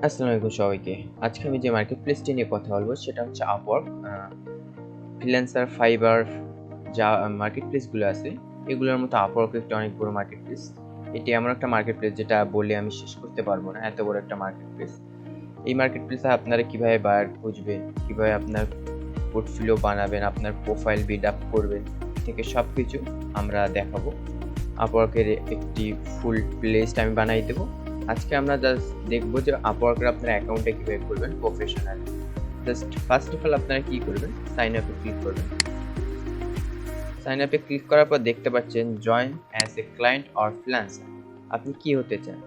আসসালামু আলাইকুম সবাইকে। আজকে আমি যে মার্কেট প্লেসটি নিয়ে কথা বলবো সেটা হচ্ছে আপওয়ার্ক। ফ্রিল্যান্সার, ফাইবার যা মার্কেট প্লেসগুলো আছে এগুলোর মতো আপওয়ার্ক একটা অনেক বড় মার্কেট প্লেস। এটি এমন একটা মার্কেট প্লেস যেটা বলে আমি শেষ করতে পারবো না, এত বড় একটা মার্কেট প্লেস। এই মার্কেট প্লেসে আপনারা কিভাবে বায়ার খুঁজবেন, কিভাবে আপনার পোর্টফোলিও বানাবেন, আপনার প্রোফাইল বিল্ড আপ করবেন থেকে সব কিছু আমরা দেখাবো। আপওয়ার্কের একটি ফুল প্লেলিস্ট আমি বানাই দেবো। আজকে আমরা জাস্ট দেখবো যে আপওয়ার্কের আপনার অ্যাকাউন্টে কীভাবে করবেন professionally. Just first of all আপনারা কী করবেন, সাইন আপে ক্লিক করবেন। সাইন আপে ক্লিক করার পর দেখতে পাচ্ছেন join as a client or freelancer. আপনি কি হতে চান?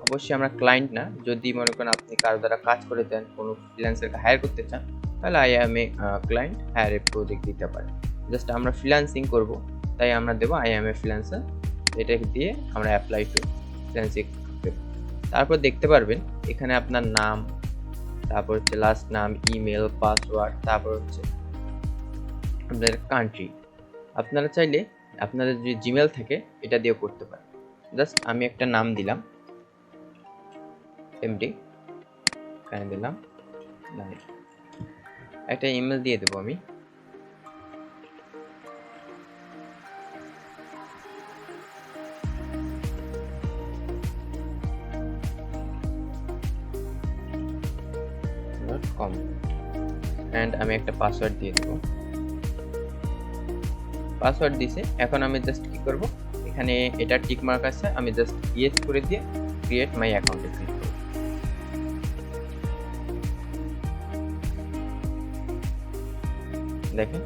অবশ্যই আমরা ক্লায়েন্ট না, যদি মনে করেন আপনি কারো দ্বারা কাজ করে দেন, কোনো ফ্রিল্যান্সারকে হায়ার করতে চান, তাহলে I am a client, hire a project দিতে পারেন। জাস্ট আমরা ফ্রিল্যান্সিং করব, তাই আমরা দেবো আই অ্যাম এ ফ্রিল্যান্সার। এটা দিয়ে আমরা অ্যাপ্লাই টু ফ্রিল্যান্সিং দেবো। তারপর দেখতে পারবেন এখানে আপনার নাম, তারপর হচ্ছে লাস্ট নাম, ইমেল, পাসওয়ার্ড, তারপর হচ্ছে আপনাদের কান্ট্রি। আপনারা চাইলে আপনাদের যে জিমেল থাকে এটা দিয়েও করতে পারেন। জাস্ট আমি একটা নাম দিলাম এমডি, এখানে দিলাম লাইভ। একটা ইমেল দিয়ে দেবো আমি। .com অ্যান্ড আমি একটা পাসওয়ার্ড দিয়ে দেবো। পাসওয়ার্ড দিছে, এখন আমি জাস্ট কি করব, এখানে এটা টিক মার্ক আছে, আমি জাস্ট ইয়েস করে দিয়ে ক্রিয়েট মাই অ্যাকাউন্টে ক্লিক করব। দেখেন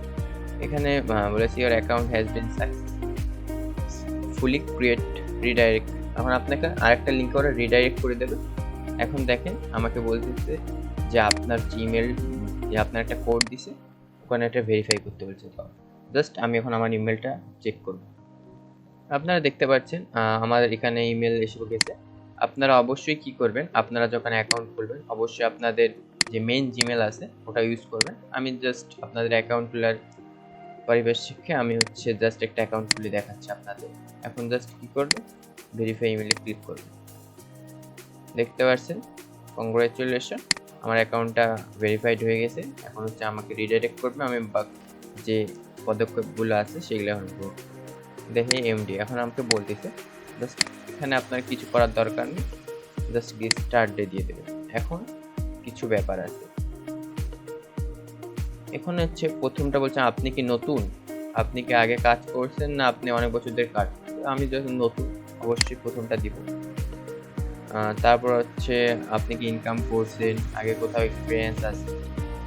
এখানে বলেছি your account has been successfully create redirect. এখন আপনাকে আরেকটা লিঙ্ক করে রিডাইরেক্ট করে দেবে। এখন দেখেন আমাকে বলতেছে যে আপনার জিমেল, যে আপনার একটা কোড দিছে, ওখানে একটা ভেরিফাই করতে বলছে। জাস্ট আমি এখন আমার ইমেলটা চেক করব। আপনারা দেখতে পাচ্ছেন আমার এখানে ইমেল এসে গেছে। আপনারা অবশ্যই কি করবেন, আপনারা যখন অ্যাকাউন্ট খুলবেন অবশ্যই আপনাদের যে মেইন জিমেল আছে ওটা ইউজ করবেন। আমি জাস্ট আপনাদের অ্যাকাউন্ট খোলার পরিবেশ শিখে আমি হচ্ছে জাস্ট একটা অ্যাকাউন্ট খুলে দেখাচ্ছি আপনাদের। এখন জাস্ট কি করবে, ভেরিফাই ইমেলে ক্লিক করবে। দেখতে পাচ্ছেন কংগ্রাচুলেশন, আমার অ্যাকাউন্টটা ভেরিফাইড হয়ে গেছে। এখন হচ্ছে আমাকে রিডাইরেক্ট করবে, আমি যে পদক্ষেপগুলো আছে সেগুলো এখন দেখে এমডি। এখন আমাকে বলতেছে জাস্ট এখানে আপনার কিছু করার দরকার নেই, জাস্ট স্টার্ট ডে দিয়ে দেবেন। এখন কিছু ব্যাপার আছে, এখন হচ্ছে প্রথমটা বলছে আপনি কি নতুন, আপনি কি আগে কাজ করছেন, না আপনি অনেক বছর ধরে কাজ করছেন। আমি যখন নতুন অবশ্যই প্রথমটা দিব। তারপর হচ্ছে আপনি কি ইনকাম করছেন, আগে কোথাও এক্সপিরিয়েন্স আছে,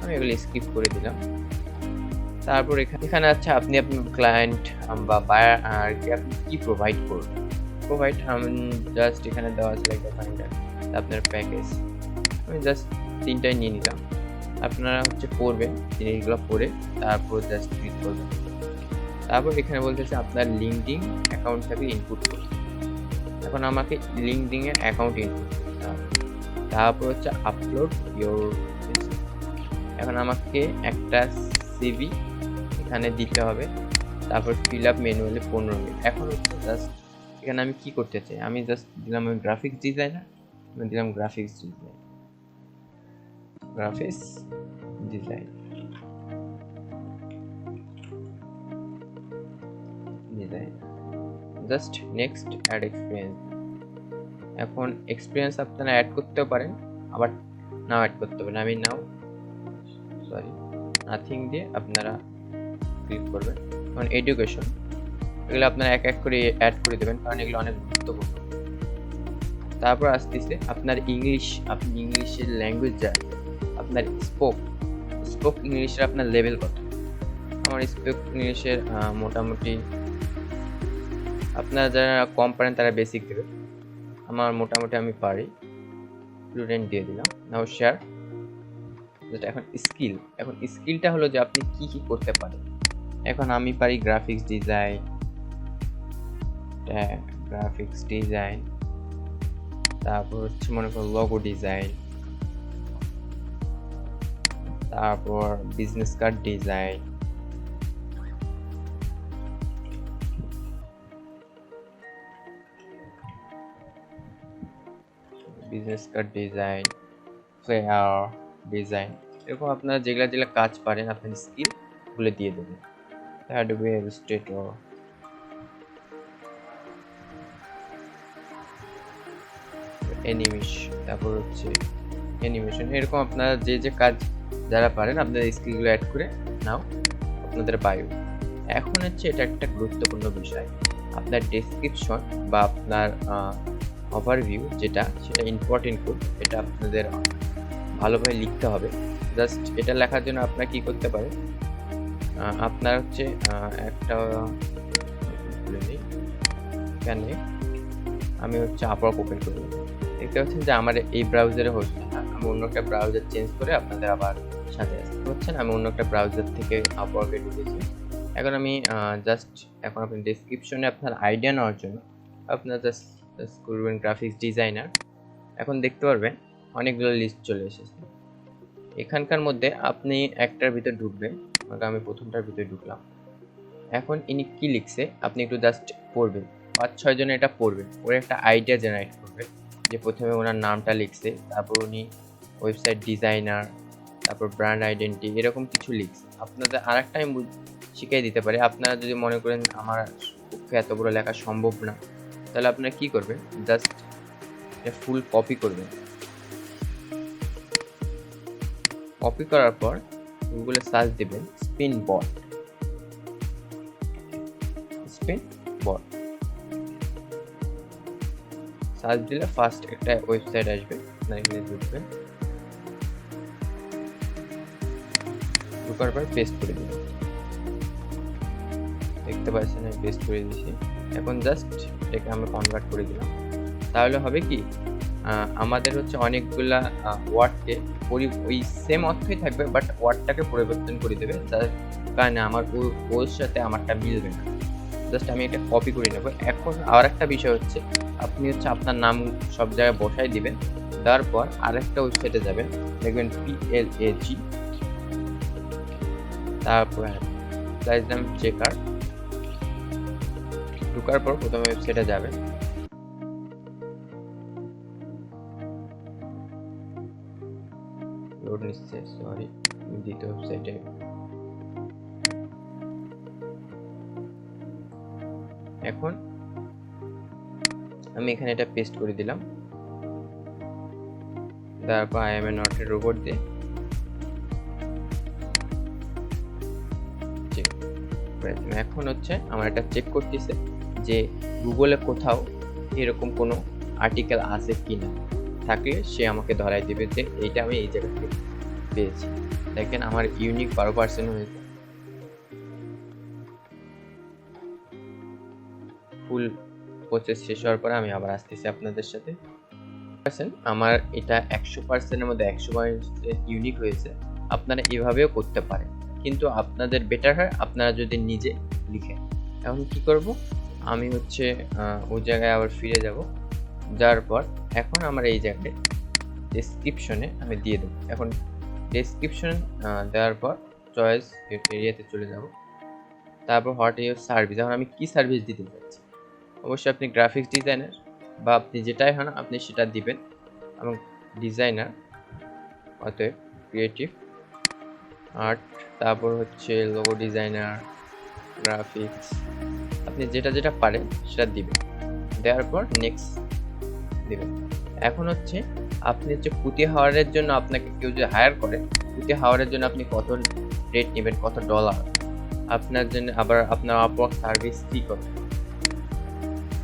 আমি এগুলো স্কিপ করে দিলাম। তারপর এখানে আছে আপনি আপনার ক্লায়েন্ট বা বায়ার আর কি আপনি কি প্রোভাইড করবেন। প্রোভাইড আমি জাস্ট এখানে দেওয়া আছে লাইক ফাইন্ডার, আপনার প্যাকেজ, আমি জাস্ট তিনটাই নিয়ে নিলাম। আপনারা হচ্ছে পড়বেন, জিনিসগুলো পড়ে তারপর জাস্ট ক্লিক করবেন। তারপর এখানে বলতেছে আপনার লিঙ্কডিন অ্যাকাউন্টটাকে ইনপুট করতে। এখন আমাকে লিঙ্কডিন এর অ্যাকাউন্ট ইনপুট করতে হবে। তারপর হচ্ছে আপলোড ইওর। এখন আমাকে একটা সিভি এখানে দিতে হবে। তারপর ফিল আপ ম্যানুয়ালি 15 মিনিট। এখন হচ্ছে জাস্ট এখানে আমি কি করতে চাই, আমি জাস্ট দিলাম গ্রাফিক্স ডিজাইনার, আমি দিলাম graphics design just next add experience. এখন এক্সপিরিয়েন্স আপনারা অ্যাড করতেও পারেন, আবার নাও অ্যাড করতে পারেন। আমি নাথিং দিয়ে আপনারা ক্লিক করবেন। এখন এডুকেশন, এগুলো আপনারা এক এক করে অ্যাড করে দেবেন, কারণ এগুলো অনেক গুরুত্বপূর্ণ। তারপর আসতেছে আপনার ইংলিশ, আপনি ইংলিশের ল্যাঙ্গুয়েজ যা আপনার স্পোক ইংলিশের আপনার লেভেল কত। আমার স্পোক ইংলিশের মোটামুটি, আপনারা যারা কম পারেন তারা বেসিক দেবে, আমার মোটামুটি আমি পারি, স্টুডেন্ট দিয়ে দিলাম। নাও শেয়ার। যেটা এখন স্কিলটা হলো যে আপনি কি কি করতে পারেন। এখন আমি পারি গ্রাফিক্স ডিজাইন, তারপর হচ্ছে মনে করো লোগো ডিজাইন, তারপর business card design, flyer, design, এরকম আপনারা যেগুলা যেগুলা কাজ পারেন আপনার স্কিলগুলো দিয়ে দেবেন। অ্যাডোবি ইলাস্ট্রেটর, তারপর হচ্ছে অ্যানিমেশন, এরকম আপনারা যে যে কাজ যারা পারেন আপনাদের স্কিলগুলো অ্যাড করে নাও আপনাদের বায়ো। এখন হচ্ছে এটা একটা গুরুত্বপূর্ণ বিষয়, আপনার ডেসক্রিপশন বা আপনার ওভারভিউ সেটা ইম্পর্টেন্ট খুব, এটা আপনাদের ভালোভাবে লিখতে হবে। জাস্ট এটা লেখার জন্য আপনারা কি করতে পারেন, আপনার হচ্ছে একটা এখানে আমি হচ্ছে আপওয়ার্ক ওপেন করে দেবো। দেখতে পাচ্ছেন যে আমার এই ব্রাউজারে হচ্ছে না, আমি অন্য একটা ব্রাউজার চেঞ্জ করে আপনাদের আবার সাথে আসতে পারছেন। আমি অন্য একটা ব্রাউজার থেকে আপওয়ার্কে ঢুকেছি। এখন আমি এখন আপনি ডেসক্রিপশনে আপনার আইডিয়া নেওয়ার জন্য আপনার জাস্ট করবেন গ্রাফিক্স ডিজাইনার। এখন দেখতে পারবেন অনেকগুলো লিস্ট চলে এসেছে। এখানকার মধ্যে আপনি একটার ভিতর ঢুকবেন, আমি প্রথমটার ভিতরে ঢুকলাম। এখন ইনি কি লিখছে আপনি একটু জাস্ট পড়বেন, 5-6 জন এটা পড়বেন, ওর একটা আইডিয়া জেনারেট করবেন যে প্রথমে ওনার নামটা লিখছে, তারপর উনি ওয়েবসাইট ডিজাইনার, তারপর ব্র্যান্ড আইডেন্টি, এরকম কিছু লিখছে। আপনাদের আর একটা আমি শিখিয়ে দিতে পারি, আপনারা যদি মনে করেন আমার পক্ষে এত বড় লেখা সম্ভব না, তাহলে আপনারা কি করবেন, জাস্ট ফুল কপি করবেন। কপি করার পর গুগলে সার্চ দিবেন স্পিন বট, সার্চ দিলে ফার্স্ট একটা ওয়েবসাইট আসবে, আপনারা এখানে ঢুকবেন, ঢোকার পর পেস্ট করে দিবেন। দেখতে পাচ্ছেন আমি পেস্ট করে দিয়েছি। এখন জাস্ট এটাকে আমরা কনভার্ট করে দিলাম। তাহলে হবে কি, আমাদের হচ্ছে অনেকগুলা ওয়ার্ডকে ওই সেম অর্থই থাকবে, বাট ওয়ার্ডটাকে পরিবর্তন করে দেবে, যার কারণে আমার ওর সাথে আমারটা মিলবে না। জাস্ট আমি এটা কপি করে নেব। এখন আর একটা বিষয় হচ্ছে, আপনি হচ্ছে আপনার নাম সব জায়গায় বসাই দিবেন, দেওয়ার পর আরেকটা ওয়েবসাইটে যাবেন, দেখবেন PLAG, তারপর প্রাইস নাম চেকার, ঢোকার পর প্রথম ওয়েবসাইটে যাবেন, লোড নিচ্ছে, সরি, দ্বিতীয় ওয়েবসাইটে এখন আমি এখানে এটা পেস্ট করে দিলাম। তারপর I M A not a robot দিয়ে চেক। এখন হচ্ছে আমার এটা চেক করতেছে যে গুগলে কোথাও এরকম কোনো আর্টিকেল আছে কিনা, থাকলে সে আমাকে ধরাই দিবে যে এইটা আমি এই জায়গা থেকে পেয়েছি। দেখেন আমার ইউনিক 12% হয়েছে। ফুল প্রসেস শেষ হওয়ার পরে আমি আবার আসতেছি আপনাদের সাথে। আমার এটা 100%-এর মধ্যে 100% ইউনিক হয়েছে। আপনারা এভাবেও করতে পারেন, কিন্তু আপনাদের বেটার হয় আপনারা যদি নিজে লিখেন। এখন কি করব, আমি হচ্ছে ওই জায়গায় আবার ফিরে যাব, যাওয়ার পর এখন আমার এই জায়গায় ডেসক্রিপশনে আমি দিয়ে দেবো। এখন ডেসক্রিপশন দেওয়ার পর চয়েস এরিয়াতে চলে যাব, তারপর হোয়াট ইউর সার্ভিস। এখন আমি কি সার্ভিস দিতে চাচ্ছি, অবশ্যই আপনি গ্রাফিক্স ডিজাইনার বা আপনি যেটাই হন আপনি সেটা দিবেন, এবং ডিজাইনার অতএব ক্রিয়েটিভ আর্ট, তারপর হচ্ছে লোগো ডিজাইনার, গ্রাফিক্স, আপনি যেটা যেটা পারেন সেটা দিবেন। দেওয়ার পর নেক্সট দিবেন। এখন হচ্ছে আপনি হচ্ছে প্রতি হাওয়ারের জন্য আপনাকে কেউ যদি হায়ার করে, প্রতি হাওয়ারের জন্য আপনি কত রেট নেবেন, কত ডলার আপনার জন্য, আবার আপনার আপওয়ার্ক সার্ভিস ফি কত,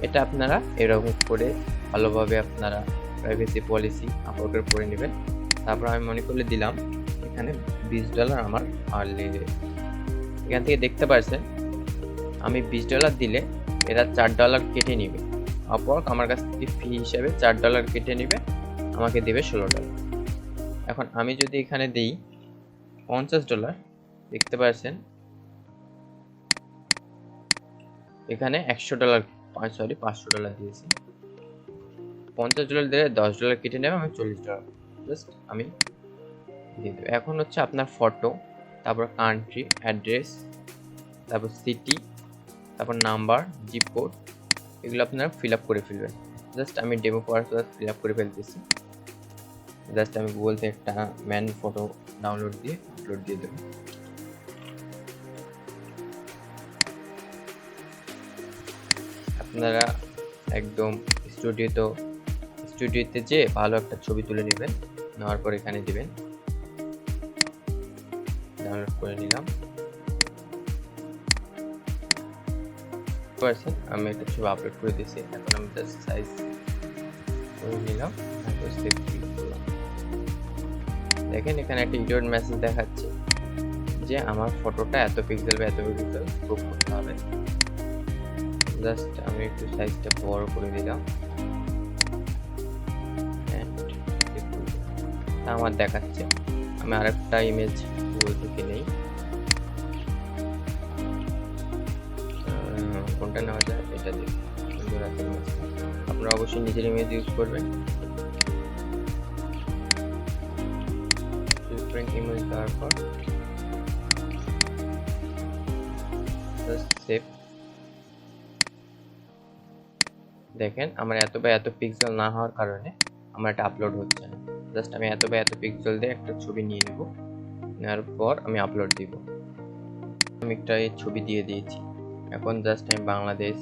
এটা আপনারা এরকম করে ভালোভাবে আপনারা প্রাইভেসি পলিসি আপওয়ার্কের করে নেবেন। তারপর আমি মনে করলে দিলাম এখানে $20 আমার আর্লি। এখান থেকে দেখতে পাচ্ছেন আমি $20 দিলে এরা $4 কেটে নেবে। আপওয়ার্ক আমার কাছ থেকে ফি হিসাবে $4 কেটে নেবে, আমাকে দেবে $16। এখন আমি যদি এখানে দিই $50, দেখতে পাচ্ছেন এখানে $100 $500 দিয়েছি। $50 দিলে $10 কেটে নেবে, আমি $40 জাস্ট আমি দিয়ে দেবো। এখন হচ্ছে আপনার ফটো, তারপর কান্ট্রি, অ্যাড্রেস, তারপর সিটি, তারপর নাম্বার, জিপ কোড, এগুলো আপনারা ফিল আপ করে ফেলবেন। জাস্ট আমি ডেমো পারপাস ফিল আপ করে ফেলতেছি। জাস্ট আমি গুগল থেকে একটা ম্যান ফটো ডাউনলোড দিয়ে আপলোড দিয়ে দেবো। আপনারা একদম স্টুডিওতে যেয়ে ভালো একটা ছবি তুলে নেবেন, নেওয়ার পর এখানে দিবেন। ডাউনলোড করে নিলাম। আমি একটা ছবি আপলোড করে দিয়েছি। এখন আমি জাস্ট সাইজ করে নিলাম, তারপর সেভ ক্লিক করলাম। দেখেন এখানে একটা এডিট মেসেজ দেখাচ্ছে যে আমার ফটোটা এত পিক্সেল বা এত পিক্সেল ক্রপ করতে হবে। জাস্ট আমি একটু সাইজটা বড় করে দিলাম। আমার দেখাচ্ছে। আমি আরেকটা ইমেজ গুগল থেকে নেই, কোনটা নেওয়া যায় এটা দিয়ে। আপনারা অবশ্যই নিজের ইমেজ ইউজ করবেন। ইমেজ দেওয়ার পর সেভ। দেখেন আমার এত বা এত পিক্সেল না হওয়ার কারণে আমার এটা আপলোড হচ্ছে না। জাস্ট আমি এত বা এত পিক্সেল দিয়ে একটা ছবি নিয়ে নেব, নেওয়ার পর আমি আপলোড দিব। আমি একটা এই ছবি দিয়ে দিয়েছি। এখন জাস্ট আমি বাংলাদেশ,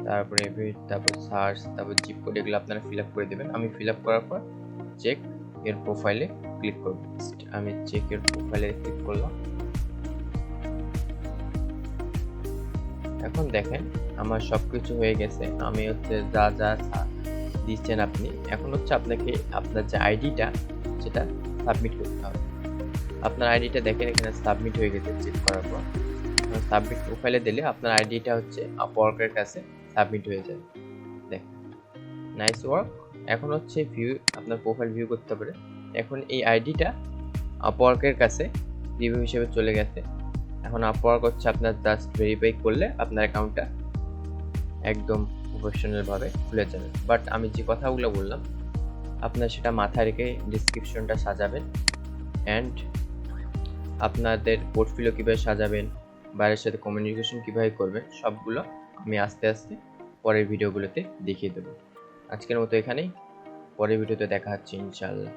তারপরে তারপর সার্চ, তারপর জিপ কোড, এগুলো আপনারা ফিল আপ করে দেবেন। আমি ফিল আপ করার পর চেক এর প্রোফাইলে ক্লিক করব। আমি চেক এর প্রোফাইলে ক্লিক করলাম। এখন দেখেন আমার সবকিছু হয়ে গেছে। আমি হচ্ছে যা যা দিচ্ছেন আপনি, এখন হচ্ছে আপনাকে আপনার যে আইডিটা সেটা সাবমিট করতে হবে। আপনার আইডিটা দেখেন এখানে সাবমিট হয়ে গেছে। চেক করার পর সাবমিট প্রোফাইলে দিলে আপনার আইডিটা হচ্ছে আপওয়ার্কের কাছে সাবমিট হয়ে যায়। দেখেন নাইস ওয়ার্ক। এখন হচ্ছে ভিউ, আপনার প্রোফাইল ভিউ করতে পারে। এখন এই আইডিটা আপওয়ার্কের কাছে রিভিউ হিসেবে চলে গেছে। এখন আপওয়ার্ক হচ্ছে আপনার জাস্ট ভেরিফাই করলে আপনার অ্যাকাউন্টটা একদম প্রফেশনালভাবে খুলে যাবে। বাট আমি যে কথাগুলো বললাম আপনার সেটা মাথায় রেখে ডিসক্রিপশনটা সাজাবেন, অ্যান্ড আপনাদের পোর্টফোলিও কীভাবে সাজাবেন, বাইরের সাথে কমিউনিকেশন কীভাবে করবেন, সবগুলো আমি আস্তে আস্তে পরের ভিডিওগুলোতে দেখিয়ে দেবো। আজকের মতো এখানেই, পরের ভিডিওতে দেখা হচ্ছে ইনশাআল্লাহ।